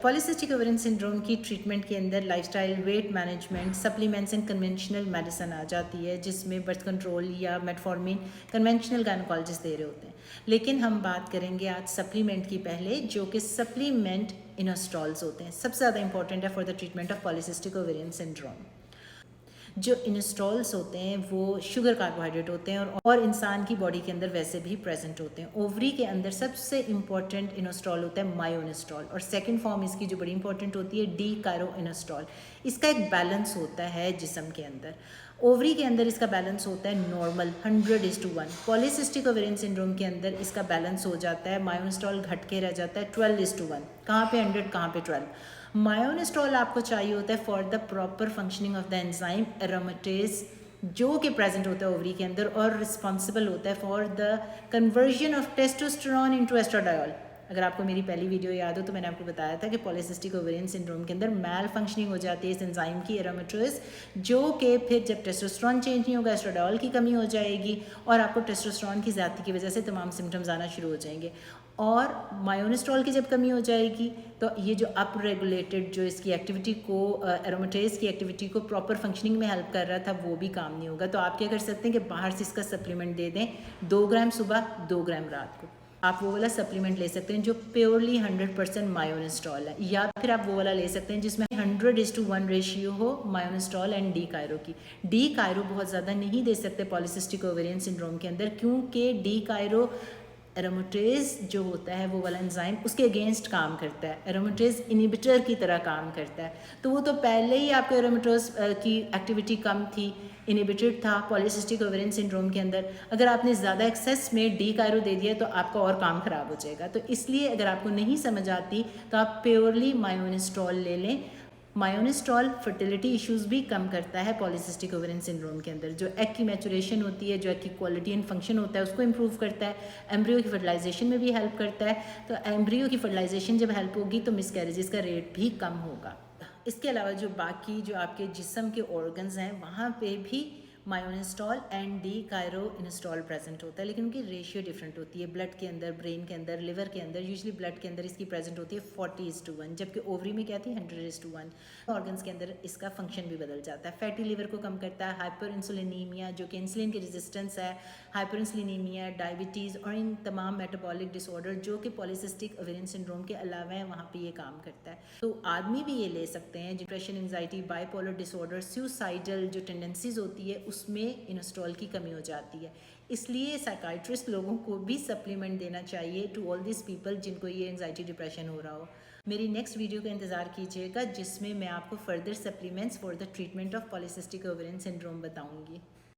Polycystic ovarian syndrome की treatment के अंदर lifestyle, weight management, supplements and conventional medicine आ जाती है, जिसमें बर्थ कंट्रोल या मेटफॉर्मिन कन्वेंशनल गायनोकोलॉजिस्ट दे रहे होते हैं। लेकिन हम बात करेंगे आज सप्लीमेंट की पहले, जो कि सप्लीमेंट इनोस्टॉल्स होते हैं। सबसे ज़्यादा इंपॉर्टेंट है for the treatment of polycystic ovarian syndrome. जो इनस्टॉल्स होते हैं वो शुगर कार्बोहाइड्रेट होते हैं और इंसान की बॉडी के अंदर वैसे भी प्रेजेंट होते हैं। ओवरी के अंदर सबसे इंपॉर्टेंट इनस्टॉल होता है मायोइनस्टॉल, और सेकंड फॉर्म इसकी जो बड़ी इंपॉर्टेंट होती है डी कायरो इनस्टॉल। इसका एक बैलेंस होता है जिस्म के अंदर। ओवरी के अंदर इसका बैलेंस होता है नॉर्मल 100:1। पॉलीसिस्टिक ओवेरियन सिंड्रोम के अंदर इसका बैलेंस हो जाता है, मायोइनस्टॉल घट के रह जाता है 12:1। कहाँ पे 100, कहाँ पे 12। मायोनिस्टॉल आपको चाहिए होता है for the proper functioning of the enzyme aromatase, जो कि प्रेजेंट होता है ओवरी के अंदर और रिस्पॉन्सिबल होता है for the conversion of testosterone into estradiol. अगर आपको मेरी पहली वीडियो याद हो तो मैंने आपको बताया था कि पॉलीसिस्टिक ओवेरियन सिंड्रोम के अंदर मैल फंक्शनिंग हो जाती है इस एंजाइम की एरोमेटेज, जो कि फिर जब टेस्टोस्टेरोन चेंज नहीं होगा एस्ट्राडायोल की कमी हो जाएगी और आपको टेस्टोस्टेरोन की ज़्यादती की वजह से तमाम सिम्टम्स आना शुरू हो जाएंगे। और मायोनिस्ट्रॉल की जब कमी हो जाएगी तो ये जो अप रेगुलेटेड जो इसकी एक्टिविटी को एरोमेटेज की एक्टिविटी को प्रॉपर फंक्शनिंग में हेल्प कर रहा था वो भी काम नहीं होगा। तो आप क्या कर सकते हैं कि बाहर से इसका सप्लीमेंट दे दें, 2 ग्राम सुबह 2 ग्राम रात को। आप वो वाला सप्लीमेंट ले सकते हैं जो प्योरली 100% मायोनिस्ट्रॉल है, या फिर आप वो वाला ले सकते हैं जिसमें 100:1 रेशियो हो मायोनिस्ट्रॉल एंड डी कायरो की। डी कायरो बहुत ज़्यादा नहीं दे सकते पॉलीसिस्टिक ओवेरियन सिंड्रोम के अंदर, क्योंकि डी कायरो एरोमेटेज जो होता है वो वाला एंजाइम उसके अगेंस्ट काम करता है, एरोमेटेज इनिबिटर की तरह काम करता है। तो वो तो पहले ही आपके एरोमेटेज की एक्टिविटी कम थी, इनिबिटेड था पॉलीसिस्टिक ओवेरियन सिंड्रोम के अंदर। अगर आपने ज़्यादा एक्सेस में डी कायरो दे दिया तो आपका और काम ख़राब हो जाएगा। तो इसलिए अगर आपको नहीं समझ आती तो आप प्योरली मायोनिस्ट्रॉल ले लें। मायोनिस्ट्रॉल फर्टिलिटी इश्यूज भी कम करता है पॉलीसिस्टिक ओवेरियन सिंड्रोम के अंदर। जो एग की मैचुरेशन होती है, जो एग की क्वालिटी एंड फंक्शन होता है उसको इंप्रूव करता है, एम्ब्रियो की फर्टिलाइजेशन में भी हेल्प करता है। तो एम्ब्रियो की फर्टिलाइजेशन जब हेल्प होगी तो मिसकैरेजेस का रेट भी कम होगा। इसके अलावा जो बाकी जो आपके जिस्म के ऑर्गन्स हैं वहाँ पे भी myoinositol and D chiro inositol present होता है, लेकिन उनकी रेशियो डिफरेंट होती है। ब्लड के अंदर, ब्रेन के अंदर, लिवर के अंदर, यूजली ब्लड के अंदर इसकी प्रेजेंट होती है 40:1, जबकि ओवरी में क्या थी 100:1। ऑर्गन्स के अंदर इसका फंक्शन भी बदल जाता है। फैटी लिवर को कम करता है, हाइपर इंसुलिनीमिया जो कि इंसुलिन की रेजिस्टेंस है, हाइपर इंसुलिनीमिया, डायबिटीज़ और इन तमाम मेटाबॉलिक डिसऑर्डर जो कि पॉलीसिस्टिक ओवेरियन सिंड्रोम के अलावा है वहाँ पे ये काम करता है। तो आदमी भी ये ले सकते हैं। Depression, anxiety, bipolar disorder, suicidal जो टेंडेंसीज होती है उसमें इनस्टॉल की कमी हो जाती है। इसलिए साइकाइट्रिस्ट लोगों को भी सप्लीमेंट देना चाहिए टू ऑल दिस पीपल जिनको ये एंजाइटी डिप्रेशन हो रहा हो। मेरी नेक्स्ट वीडियो का इंतज़ार कीजिएगा जिसमें मैं आपको further supplements for the treatment of polycystic ovarian syndrome बताऊंगी।